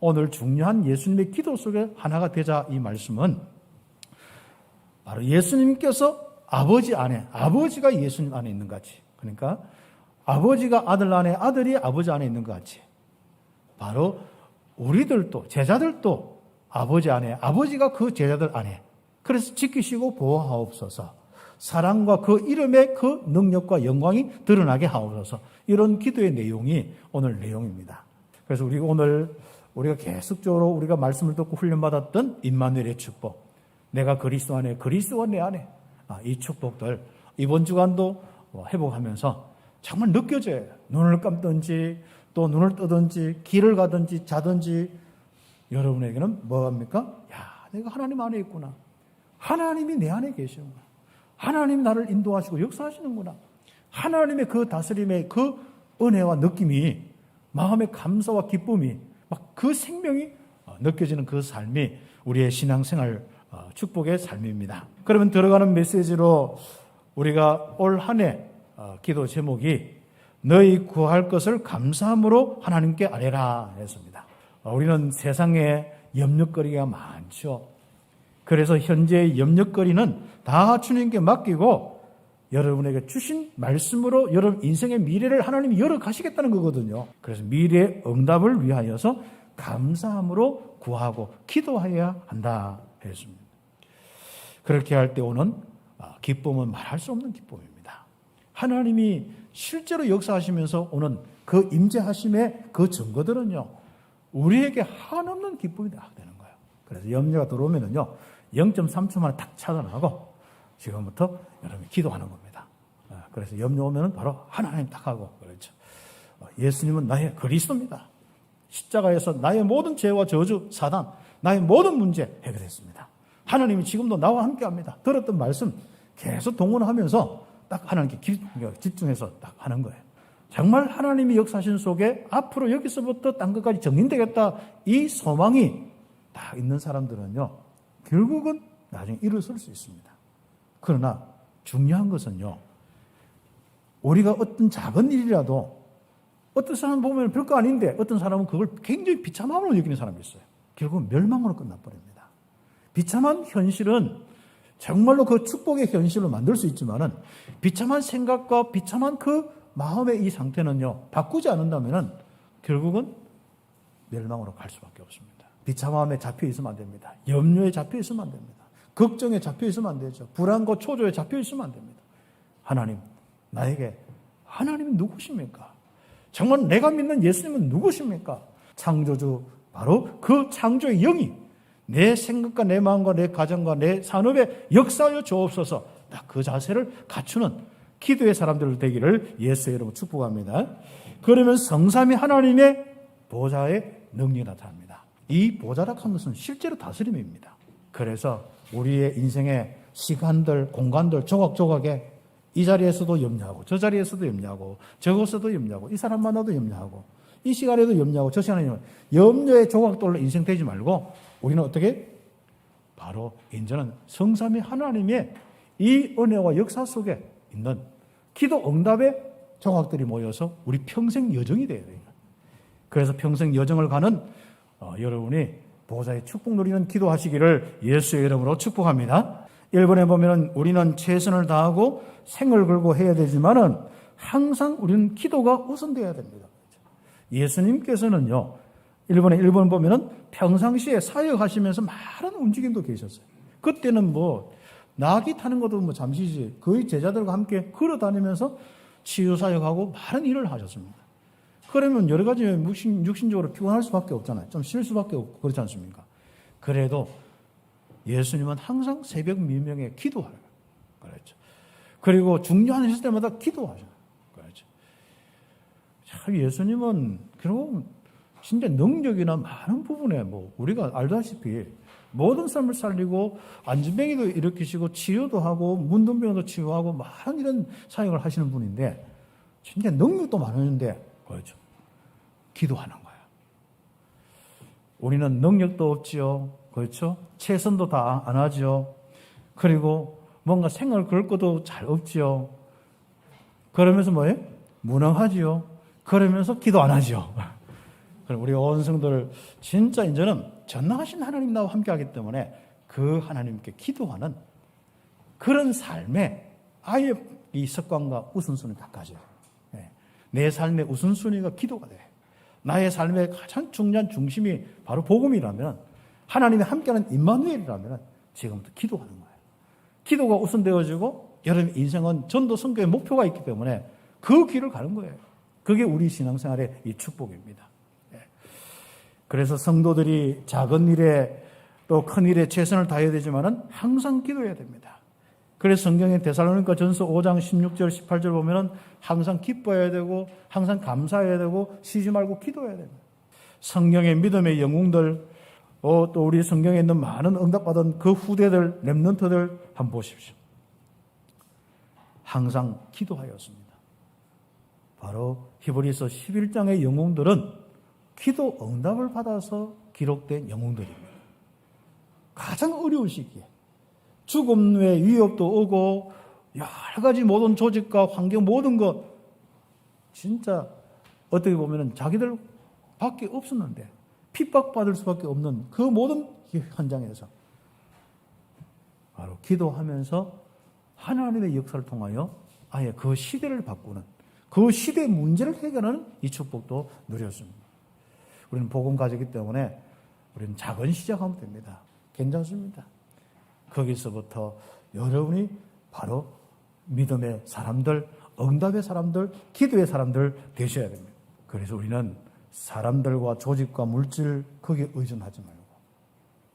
오늘 중요한 예수님의 기도 속에 하나가 되자 이 말씀은 바로 예수님께서 아버지 안에, 아버지가 예수님 안에 있는 것 같이, 그러니까 아버지가 아들 안에, 아들이 아버지 안에 있는 것 같이, 바로 우리들도, 제자들도 아버지 안에, 아버지가 그 제자들 안에, 그래서 지키시고 보호하옵소서, 사랑과 그 이름의 그 능력과 영광이 드러나게 하옵소서, 이런 기도의 내용이 오늘 내용입니다. 그래서 우리가 계속적으로 우리가 말씀을 듣고 훈련받았던 임마누엘의 축복, 내가 그리스도 안에, 그리스도가 내 안에, 이 축복들 이번 주간도 회복하면서 정말 느껴져요. 눈을 감든지 또 눈을 뜨든지 길을 가든지 자든지 여러분에게는 뭐합니까? 야, 내가 하나님 안에 있구나. 하나님이 내 안에 계시는구나. 하나님이 나를 인도하시고 역사하시는구나. 하나님의 그 다스림의 그 은혜와 느낌이, 마음의 감사와 기쁨이, 막 그 생명이 느껴지는 그 삶이 우리의 신앙생활 축복의 삶입니다. 그러면 들어가는 메시지로 우리가 올 한 해 기도 제목이 너희 구할 것을 감사함으로 하나님께 아뢰라 했습니다. 우리는 세상에 염려거리가 많죠. 그래서 현재의 염려거리는 다 주님께 맡기고 여러분에게 주신 말씀으로 여러분 인생의 미래를 하나님이 열어가시겠다는 거거든요. 그래서 미래의 응답을 위하여서 감사함으로 구하고 기도해야 한다 했습니다. 그렇게 할 때 오는 기쁨은 말할 수 없는 기쁨입니다. 하나님이 실제로 역사하시면서 오는 그 임재하심의 그 증거들은요, 우리에게 한없는 기쁨이 되는 거예요. 그래서 염려가 들어오면은요, 0.3초 만에 탁 차단하고 지금부터 여러분이 기도하는 겁니다. 그래서 염려 오면은 바로 하나님 딱 하고, 그렇죠. 예수님은 나의 그리스도입니다. 십자가에서 나의 모든 죄와 저주, 사단, 나의 모든 문제 해결했습니다. 하나님이 지금도 나와 함께 합니다. 들었던 말씀 계속 동원하면서 딱 하나님께 집중해서 딱 하는 거예요. 정말 하나님이 역사하신 속에 앞으로 여기서부터 딴 것까지 정리되겠다, 이 소망이 딱 있는 사람들은요, 결국은 나중에 일어설 수 있습니다. 그러나 중요한 것은요, 우리가 어떤 작은 일이라도 어떤 사람 보면 별거 아닌데 어떤 사람은 그걸 굉장히 비참함으로 여기는 사람이 있어요. 결국은 멸망으로 끝나버립니다. 비참한 현실은 정말로 그 축복의 현실로 만들 수 있지만은 비참한 생각과 비참한 그 마음의 이 상태는요, 바꾸지 않는다면은 결국은 멸망으로 갈 수밖에 없습니다. 비참함에 잡혀 있으면 안 됩니다. 염려에 잡혀 있으면 안 됩니다. 걱정에 잡혀 있으면 안 되죠. 불안과 초조에 잡혀 있으면 안 됩니다. 하나님, 나에게 하나님은 누구십니까? 정말 내가 믿는 예수님은 누구십니까? 창조주, 바로 그 창조의 영이 내 생각과 내 마음과 내 가정과 내 산업에 역사하여 주옵소서. 딱 그 자세를 갖추는 기도의 사람들 되기를 예수의 이름으로 축복합니다. 그러면 성삼위 하나님의 보좌의 능력이 나타납니다. 이 보좌라고 하는 것은 실제로 다스림입니다. 그래서 우리의 인생의 시간들, 공간들 조각조각에 이 자리에서도 염려하고 저 자리에서도 염려하고 저곳에도 염려하고 이 사람 만나도 염려하고 이 시간에도 염려하고 저 시간에 염려의 조각돌로 인생 되지 말고 우리는 어떻게? 바로 이제는 성삼위 하나님의 이 은혜와 역사 속에 있는 기도 응답의 조각들이 모여서 우리 평생 여정이 돼야 돼요. 그래서 평생 여정을 가는 여러분이 보좌의 축복 누리는 기도하시기를 예수의 이름으로 축복합니다. 1번에 보면 우리는 최선을 다하고 생을 걸고 해야 되지만은 항상 우리는 기도가 우선되어야 됩니다. 예수님께서는요, 1번 보면은 평상시에 사역하시면서 많은 움직임도 계셨어요. 그때는 나귀 타는 것도 잠시지, 거의 제자들과 함께 걸어 다니면서 치유 사역하고 많은 일을 하셨습니다. 그러면 여러 가지 육신적으로 피곤할 수밖에 없잖아요. 좀 쉴 수밖에 없고, 그렇지 않습니까? 그래도 예수님은 항상 새벽 미명에 기도하요. 그렇죠. 그리고 중요한 일 때마다 기도하셔요. 그렇죠. 참 예수님은 그리고 진짜 능력이나 많은 부분에 우리가 알다시피 모든 삶을 살리고 안진뱅이도 일으키시고 치유도 하고 문둥병도 치유하고 많은 이런 사역을 하시는 분인데 진짜 능력도 많은데 그렇죠. 기도하는 거예요. 우리는 능력도 없지요. 그렇죠. 최선도 다 안 하죠. 그리고 뭔가 생을 걸 것도 잘 없지요. 그러면서 뭐예요? 무능하지요. 그러면서 기도 안 하죠. 그럼 우리 온 성도들 진짜 이제는 전능하신 하나님 나와 함께하기 때문에 그 하나님께 기도하는 그런 삶에 아예 이 습관과 우선순위를 바꿔줘요. 내 삶의 우선순위가 기도가 돼. 나의 삶의 가장 중요한 중심이 바로 복음이라면, 하나님이 함께하는 임마누엘이라면 지금부터 기도하는 거예요. 기도가 우선되어지고 여러분의 인생은 전도 선교의 목표가 있기 때문에 그 길을 가는 거예요. 그게 우리 신앙생활의 이 축복입니다. 그래서 성도들이 작은 일에 또 큰 일에 최선을 다해야 되지만은 항상 기도해야 됩니다. 그래서 성경의 데살로니가 전서 5장 16절 18절 보면은 항상 기뻐해야 되고 항상 감사해야 되고 쉬지 말고 기도해야 됩니다. 성경의 믿음의 영웅들 또 우리 성경에 있는 많은 응답받은 그 후대들 렘넌트들 한번 보십시오. 항상 기도하였습니다. 바로 히브리서 11장의 영웅들은 기도 응답을 받아서 기록된 영웅들입니다. 가장 어려운 시기에 죽음의 위협도 오고 여러 가지 모든 조직과 환경 모든 것 진짜 어떻게 보면 자기들 밖에 없었는데 핍박받을 수밖에 없는 그 모든 현장에서 바로 기도하면서 하나님의 역사를 통하여 아예 그 시대를 바꾸는 그 시대의 문제를 해결하는 이 축복도 누렸습니다. 우리는 복음 가지기 때문에 우리는 작은 시작하면 됩니다. 괜찮습니다. 거기서부터 여러분이 바로 믿음의 사람들, 응답의 사람들, 기도의 사람들 되셔야 됩니다. 그래서 우리는 사람들과 조직과 물질 거기에 의존하지 말고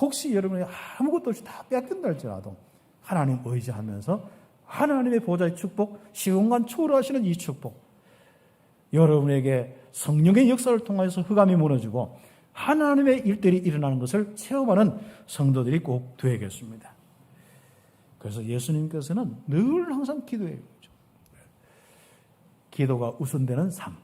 혹시 여러분이 아무것도 없이 다 뺏긴다 할지라도 하나님 의지하면서 하나님의 보좌의 축복, 시공간 초월하시는 이 축복, 여러분에게 성령의 역사를 통해서 흑암이 무너지고 하나님의 일들이 일어나는 것을 체험하는 성도들이 꼭 되겠습니다. 그래서 예수님께서는 늘 항상 기도해요. 기도가 우선되는 삶.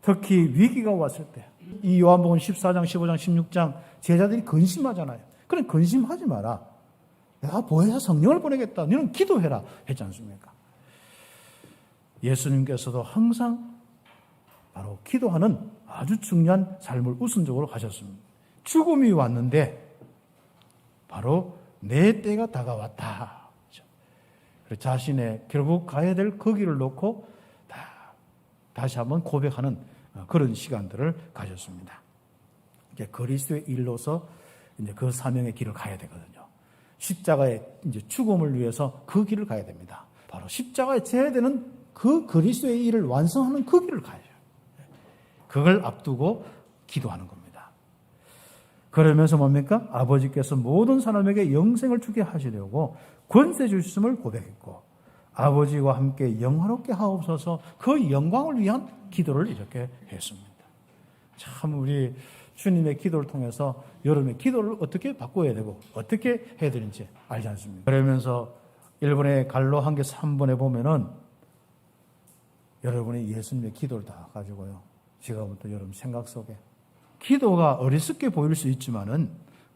특히 위기가 왔을 때, 이 요한복음 14장, 15장, 16장 제자들이 근심하잖아요. 그럼 근심하지 마라. 내가 보혜사 성령을 보내겠다. 너는 기도해라. 했지 않습니까? 예수님께서도 항상 바로 기도하는 아주 중요한 삶을 우선적으로 하셨습니다. 죽음이 왔는데 바로 내 때가 다가왔다. 그래서 자신의 결국 가야 될 그 길을 놓고 다시 한번 고백하는 그런 시간들을 가졌습니다. 이제 그리스도의 일로서 이제 그 사명의 길을 가야 되거든요. 십자가의 이제 죽음을 위해서 그 길을 가야 됩니다. 바로 십자가에 져야 되는 그 그리스도의 일을 완성하는 그 길을 가야죠. 그걸 앞두고 기도하는 겁니다. 그러면서 뭡니까? 아버지께서 모든 사람에게 영생을 주게 하시려고 권세 주셨음을 고백했고 아버지와 함께 영화롭게 하옵소서 그 영광을 위한 기도를 이렇게 했습니다. 참 우리 주님의 기도를 통해서 여러분의 기도를 어떻게 바꿔야 되고 어떻게 해야 되는지 알지 않습니까? 그러면서 일본의 갈로 한개 3번에 보면은 여러분이 예수님의 기도를 다 가지고요. 지금부터 여러분 생각 속에 기도가 어리석게 보일 수 있지만은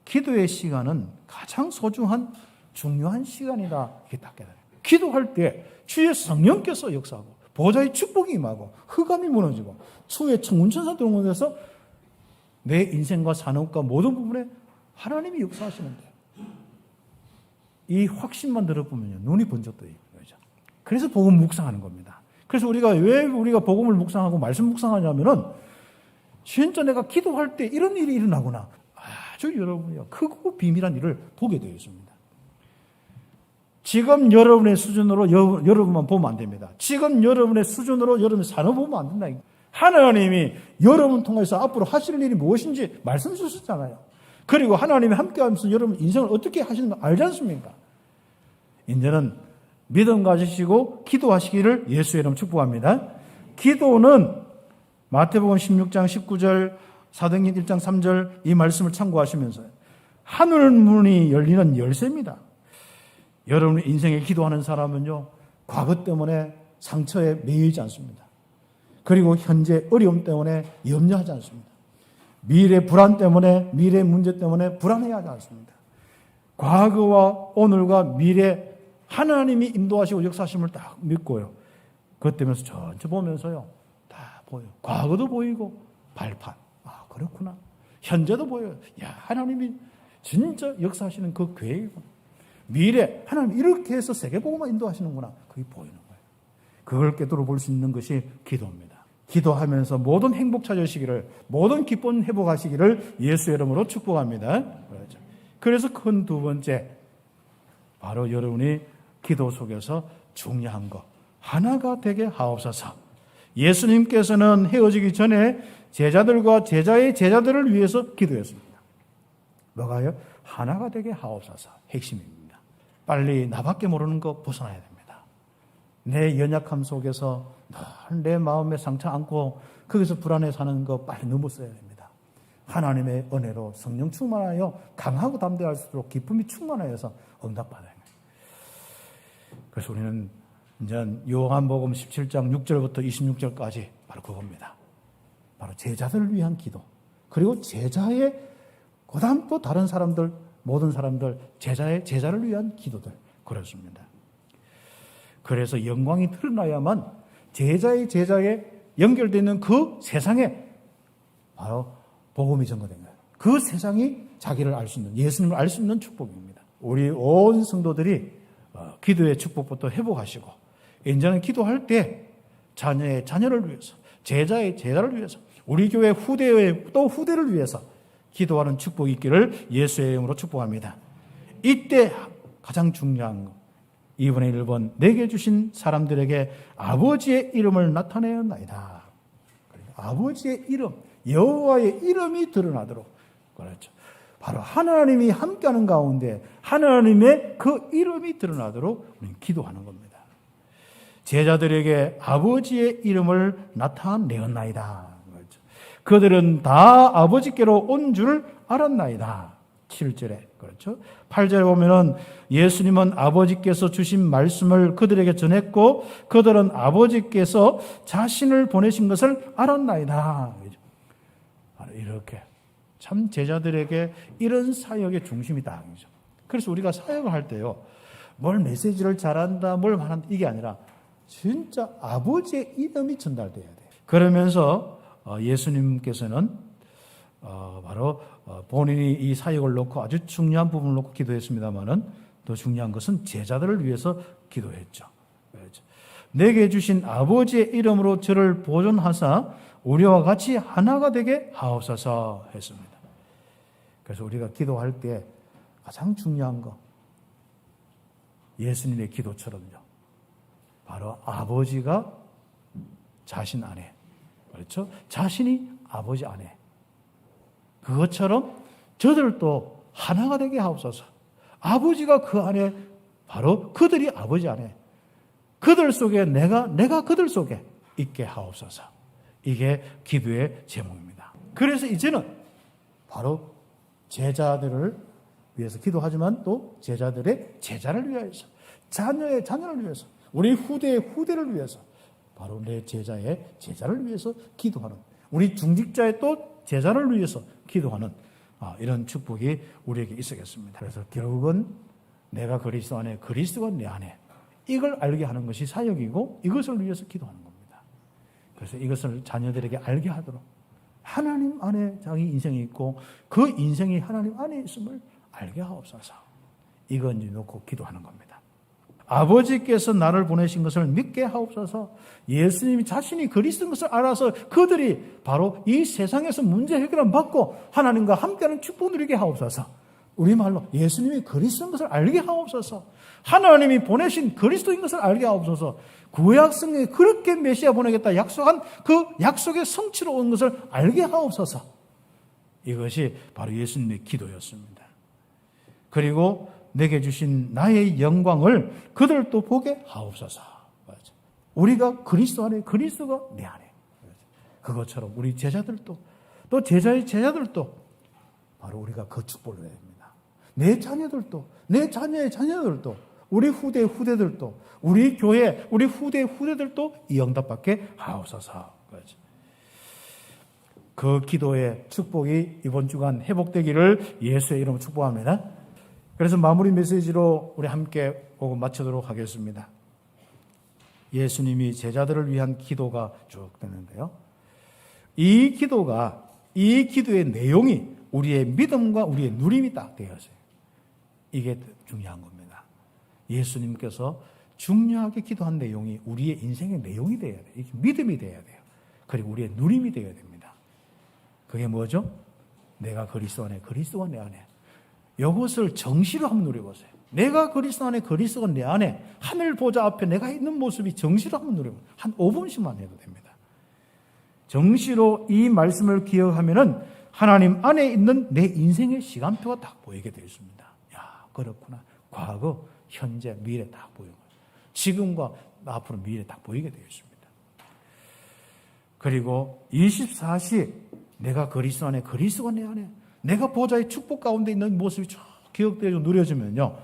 기도의 시간은 가장 소중한 중요한 시간이다. 이게 딱 깨달아요. 기도할 때 주의 성령께서 역사하고 보좌의 축복이 임하고 흑암이 무너지고 주의 천군천사 동원해서 내 인생과 산업과 모든 부분에 하나님이 역사하시는데 이 확신만 들어보면요 눈이 번쩍 떠요. 그래서 복음 묵상하는 겁니다. 그래서 왜 우리가 복음을 묵상하고 말씀 묵상하냐면은 진짜 내가 기도할 때 이런 일이 일어나구나. 아주 여러분이요 크고 비밀한 일을 보게 되어 있습니다. 지금 여러분의 수준으로 여러분만 보면 안 됩니다. 지금 여러분의 수준으로 여러분의 산업 보면 안 된다. 하나님이 여러분 통해서 앞으로 하실 일이 무엇인지 말씀 주셨잖아요. 그리고 하나님이 함께하면서 여러분 인생을 어떻게 하시는 거 알지 않습니까? 이제는 믿음 가지시고 기도하시기를 예수의 이름 축복합니다. 기도는 마태복음 16장 19절 사도행전 1장 3절 이 말씀을 참고하시면서 하늘 문이 열리는 열쇠입니다. 여러분 인생에 기도하는 사람은요 과거 때문에 상처에 매이지 않습니다. 그리고 현재 어려움 때문에 염려하지 않습니다. 미래 불안 때문에 미래 문제 때문에 불안해하지 않습니다. 과거와 오늘과 미래 하나님이 인도하시고 역사하심을 딱 믿고요. 그것 때문에 전체 보면서요 다 보여요. 과거도 보이고 발판 그렇구나. 현재도 보여요. 야, 하나님이 진짜 역사하시는 그 계획이구나. 미래, 하나님 이렇게 해서 세계복음만 인도하시는구나. 그게 보이는 거예요. 그걸 깨달아 볼 수 있는 것이 기도입니다. 기도하면서 모든 행복 찾으시기를, 모든 기쁨 회복하시기를 예수의 이름으로 축복합니다. 그래서 큰 두 번째, 바로 여러분이 기도 속에서 중요한 거, 하나가 되게 하옵소서. 예수님께서는 헤어지기 전에 제자들과 제자의 제자들을 위해서 기도했습니다. 뭐가요? 하나가 되게 하옵소서. 핵심입니다. 빨리 나밖에 모르는 거 벗어나야 됩니다. 내 연약함 속에서 늘 내 마음에 상처 안고 거기서 불안해 사는 거 빨리 넘었어야 됩니다. 하나님의 은혜로 성령 충만하여 강하고 담대할수록 기쁨이 충만하여서 응답받아야 됩니다. 그래서 우리는 이제 요한복음 17장 6절부터 26절까지 바로 그겁니다. 바로 제자들을 위한 기도. 그리고 제자의 그다음 또 다른 사람들, 모든 사람들, 제자를 위한 기도들. 그렇습니다. 그래서 영광이 드러나야만 제자에 연결되어 있는 그 세상에 바로 복음이 전거된 거예요. 그 세상이 자기를 알 수 있는, 예수님을 알 수 있는 축복입니다. 우리 온 성도들이 기도의 축복부터 회복하시고, 이제는 기도할 때 자녀의 자녀를 위해서, 제자의 제자를 위해서, 우리 교회 후대의 또 후대를 위해서 기도하는 축복이 있기를 예수의 이름으로 축복합니다. 이때 가장 중요한 것, 2분의 1번 내게 주신 사람들에게 아버지의 이름을 나타내었나이다. 아버지의 이름, 여호와의 이름이 드러나도록. 그렇죠. 바로 하나님이 함께하는 가운데 하나님의 그 이름이 드러나도록 우리는 기도하는 겁니다. 제자들에게 아버지의 이름을 나타내었나이다. 그렇죠. 그들은 다 아버지께로 온 줄 알았나이다. 7절에. 그렇죠. 8절에 보면은 예수님은 아버지께서 주신 말씀을 그들에게 전했고 그들은 아버지께서 자신을 보내신 것을 알았나이다. 이렇게 참 제자들에게 이런 사역의 중심이 딱 이죠. 그래서 우리가 사역을 할 때요, 뭘 메시지를 잘한다, 뭘 말한다 이게 아니라 진짜 아버지의 이름이 전달돼야 돼요. 그러면서 예수님께서는 바로 본인이 이 사역을 놓고 아주 중요한 부분을 놓고 기도했습니다만은 더 중요한 것은 제자들을 위해서 기도했죠. 내게 주신 아버지의 이름으로 저를 보존하사 우리와 같이 하나가 되게 하옵소서 했습니다. 그래서 우리가 기도할 때 가장 중요한 거, 예수님의 기도처럼요, 바로 아버지가 자신 안에, 그렇죠? 자신이 아버지 안에, 그것처럼 저들도 하나가 되게 하옵소서. 아버지가 그 안에, 바로 그들이 아버지 안에, 그들 속에 내가 그들 속에 있게 하옵소서. 이게 기도의 제목입니다. 그래서 이제는 바로 제자들을 위해서 기도하지만 또 제자들의 제자를 위해서, 자녀의 자녀를 위해서, 우리 후대의 후대를 위해서, 바로 내 제자의 제자를 위해서 기도하는, 우리 중직자의 또 제자를 위해서 기도하는 이런 축복이 우리에게 있어야겠습니다. 그래서 결국은 내가 그리스도 안에, 그리스도가 내 안에, 이걸 알게 하는 것이 사역이고 이것을 위해서 기도하는 겁니다. 그래서 이것을 자녀들에게 알게 하도록 하나님 안에 자기 인생이 있고 그 인생이 하나님 안에 있음을 알게 하옵소서. 이건 놓고 기도하는 겁니다. 아버지께서 나를 보내신 것을 믿게 하옵소서. 예수님이 자신이 그리스도인 것을 알아서 그들이 바로 이 세상에서 문제 해결을 받고 하나님과 함께하는 축복 누리게 하옵소서. 우리말로 예수님이 그리스도인 것을 알게 하옵소서. 하나님이 보내신 그리스도인 것을 알게 하옵소서. 구약 성경에 그렇게 메시아 보내겠다 약속한 그 약속의 성취로 온 것을 알게 하옵소서. 이것이 바로 예수님의 기도였습니다. 그리고 내게 주신 나의 영광을 그들도 보게 하옵소서. 우리가 그리스도 안에, 그리스도가 내 안에. 그것처럼 우리 제자들도, 또 제자의 제자들도 바로 우리가 그 축복을 해야 됩니다. 내 자녀들도, 내 자녀의 자녀들도, 우리 후대의 후대들도, 우리 교회, 우리 후대의 후대들도 이 응답받게 하옵소서. 그 기도의 축복이 이번 주간 회복되기를 예수의 이름으로 축복합니다. 그래서 마무리 메시지로 우리 함께 오고 마치도록 하겠습니다. 예수님이 제자들을 위한 기도가 쭉 되는데요. 이 기도가 이 기도의 내용이 우리의 믿음과 우리의 누림이 딱 되어져요. 이게 중요한 겁니다. 예수님께서 중요하게 기도한 내용이 우리의 인생의 내용이 되어야 돼요. 이게 믿음이 되어야 돼요. 그리고 우리의 누림이 되어야 됩니다. 그게 뭐죠? 내가 그리스도 안에, 그리스도가 내 안에. 이것을 정시로 한번 누려보세요. 내가 그리스도 안에, 그리스도가 내 안에, 하늘 보좌 앞에 내가 있는 모습이 정시로 한번 누려보세요. 한 5분씩만 해도 됩니다. 정시로 이 말씀을 기억하면은 하나님 안에 있는 내 인생의 시간표가 딱 보이게 되어 있습니다. 야, 그렇구나. 과거, 현재, 미래 딱 보이는 거예요. 지금과 앞으로 미래 딱 보이게 되어 있습니다. 그리고 24시 내가 그리스도 안에, 그리스도가 내 안에, 내가 보좌의 축복 가운데 있는 모습이 쭉 기억되고 누려지면요,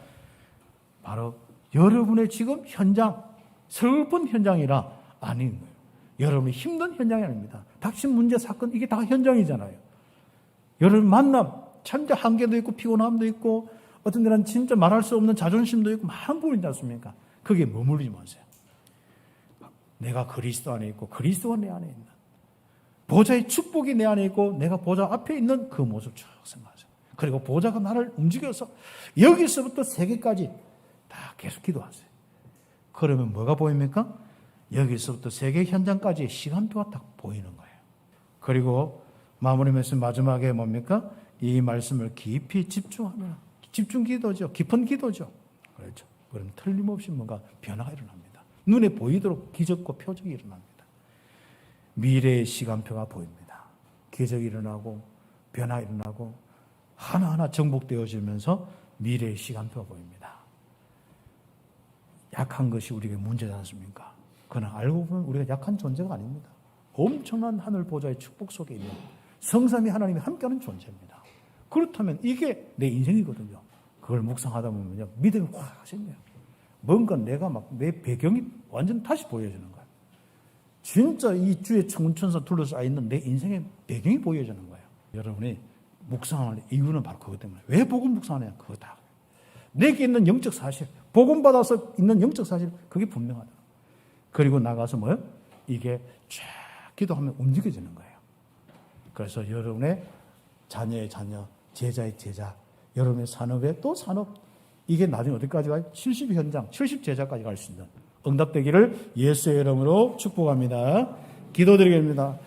바로 여러분의 지금 현장, 슬픈 현장이라 아닌 거예요. 여러분이 힘든 현장이 아닙니다. 닥친 문제, 사건, 이게 다 현장이잖아요. 여러분 만남, 참 한계도 있고 피곤함도 있고 어떤 데는 진짜 말할 수 없는 자존심도 있고 많은 부분이 있지 않습니까? 거기에 머무르지 마세요. 내가 그리스도 안에 있고 그리스도가 내 안에 있는 보좌의 축복이 내 안에 있고 내가 보좌 앞에 있는 그 모습 쭉 생각하세요. 그리고 보좌가 나를 움직여서 여기서부터 세계까지 다 계속 기도하세요. 그러면 뭐가 보입니까? 여기서부터 세계 현장까지의 시간표가 딱 보이는 거예요. 그리고 마무리 말씀 마지막에 뭡니까? 이 말씀을 깊이 집중하면 집중 기도죠. 깊은 기도죠. 그렇죠. 그럼 틀림없이 뭔가 변화가 일어납니다. 눈에 보이도록 기적과 표적이 일어납니다. 미래의 시간표가 보입니다. 기적이 일어나고 변화가 일어나고 하나하나 정복되어지면서 미래의 시간표가 보입니다. 약한 것이 우리에게 문제지 않습니까? 그러나 알고 보면 우리가 약한 존재가 아닙니다. 엄청난 하늘 보좌의 축복 속에 있는 성삼위 하나님이 함께하는 존재입니다. 그렇다면 이게 내 인생이거든요. 그걸 묵상하다 보면요, 믿음이 확 생겨요. 뭔가 내가 막 내 배경이 완전 다시 보여지는 거예요. 진짜 이 주의 천군천사 둘러싸여 있는 내 인생의 배경이 보여지는 거예요. 여러분이 묵상하는 이유는 바로 그것 때문에. 왜 복음 묵상하냐? 그거다. 내게 있는 영적 사실, 복음 받아서 있는 영적 사실, 그게 분명하다. 그리고 나가서 뭐요? 이게 쫙 기도하면 움직여지는 거예요. 그래서 여러분의 자녀의 자녀, 제자의 제자, 여러분의 산업의 또 산업, 이게 나중에 어디까지 가요? 70 현장, 70 제자까지 갈 수 있는 응답되기를 예수의 이름으로 축복합니다. 기도드리겠습니다.